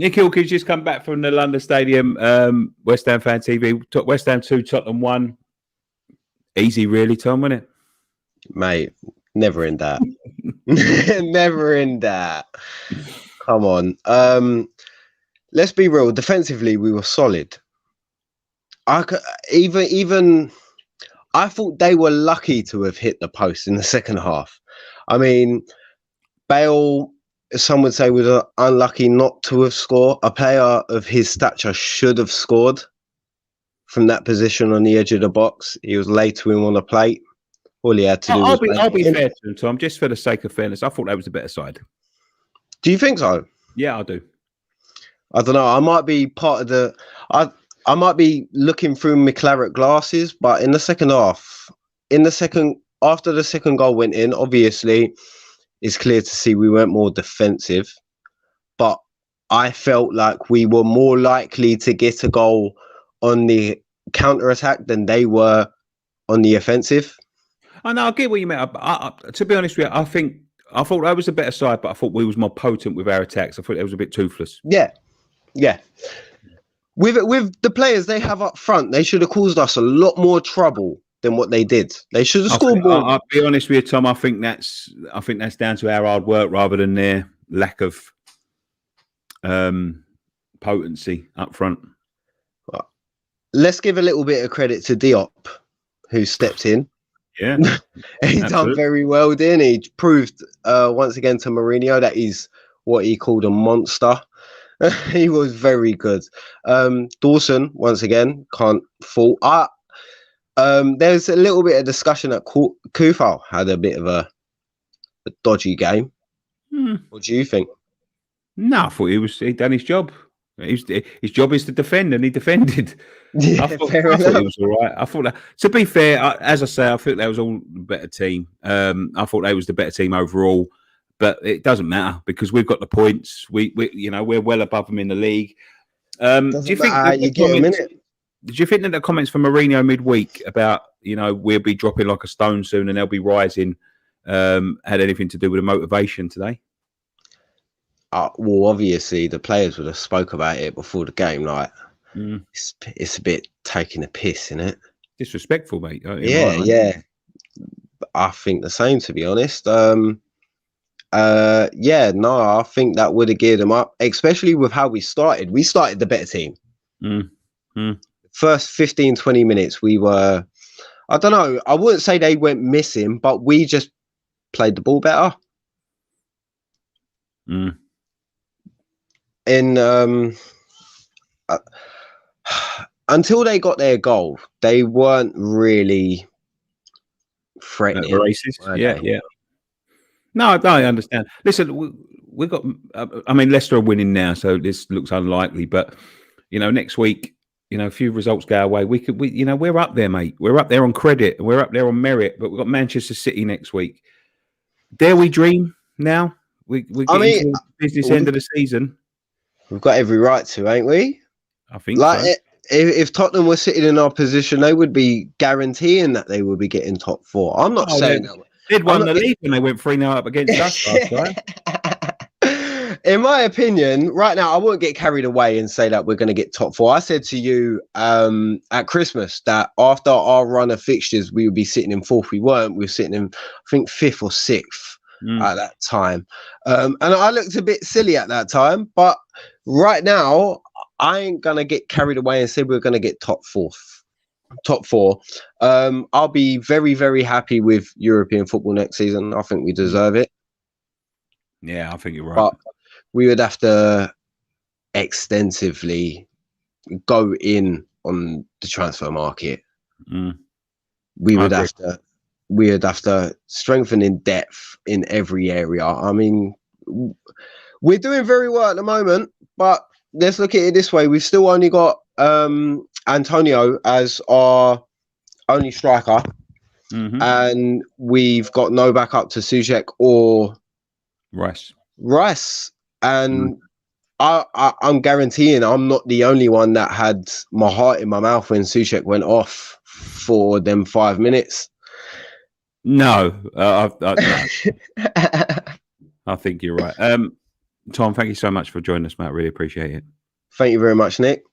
Nick Hawkins just come back from the London Stadium. West Ham Fan TV. West Ham 2, Tottenham 1. Easy, really, Tom, wasn't it? Mate, never in that. Never in that. Come on. Let's be real. Defensively, we were solid. I thought they were lucky to have hit the post in the second half. I mean, Bale, some would say, was unlucky not to have scored. A player of his stature should have scored from that position on the edge of the box. He was late to him on the plate. All he had to do I'll be fair to him, Tom, just for the sake of fairness. I thought that was the better side. Do you think so? Yeah, I do. I don't know. I might be part of the... I might be looking through my claret glasses, but in the second half, after the second goal went in, obviously, it's clear to see we went more defensive. But I felt like we were more likely to get a goal on the counter-attack than they were on the offensive. I know, I get what you mean. To be honest with you, I thought that was a better side, but I thought we was more potent with our attacks. I thought it was a bit toothless. Yeah. With the players they have up front, they should have caused us a lot more trouble than what they did. They should have scored more. I'll be honest with you, Tom. I think that's down to our hard work rather than their lack of potency up front. Let's give a little bit of credit to Diop, who stepped in. Yeah, he done very well. Didn't he? Proved once again to Mourinho that he's what he called a monster. He was very good. Dawson, once again, can't fault. There's a little bit of discussion that Kufal had a bit of a dodgy game. What do you think? No, I thought he'd done his job. His job is to defend, and he defended. Yeah, I thought it was all right. I thought that, to be fair, as I say, I think that was all the better team. I thought they was the better team overall. But it doesn't matter because we've got the points. We're well above them in the league. Do you think did you think that the comments from Mourinho midweek about we'll be dropping like a stone soon and they'll be rising had anything to do with the motivation today? Well, obviously the players would have spoke about it before the game. Like it's a bit taking a piss, isn't it? Disrespectful, mate. Yeah. I think the same, to be honest. I think that would have geared them up, especially with how we started. We started the better team. First 15, 20 minutes, we were, I don't know, I wouldn't say they went missing, but we just played the ball better. Until they got their goal, they weren't really threatening. Racist. Yeah. No, I understand. Listen, we got. I mean, Leicester are winning now, so this looks unlikely. But next week, a few results go away. We're up there, mate. We're up there on credit. We're up there on merit. But we've got Manchester City next week. Dare we dream now? We're getting to the business end of the season. We've got every right to, ain't we? I think so. If Tottenham were sitting in our position, they would be guaranteeing that they would be getting top 4. I'm not saying that. They'd won the league when they went 3-0 up against us last time. In my opinion, right now, I won't get carried away and say that we're going to get top 4. I said to you at Christmas that after our run of fixtures, we would be sitting in 4th. We weren't. We were sitting in, I think, 5th or 6th at that time. And I looked a bit silly at that time. But right now, I ain't going to get carried away and say we're going to get top 4. I'll be very, very happy with European football next season. I think we deserve it. Yeah, I think you're right. But we would have to extensively go in on the transfer market. We would have to strengthen in depth in every area. I mean, we're doing very well at the moment, but let's look at it this way. We've still only got Antonio as our only striker, and we've got no backup to Souček or Rice. And I'm guaranteeing I'm not the only one that had my heart in my mouth when Souček went off for them 5 minutes. No, I think you're right. Tom, thank you so much for joining us, mate. Really appreciate it. Thank you very much, Nick.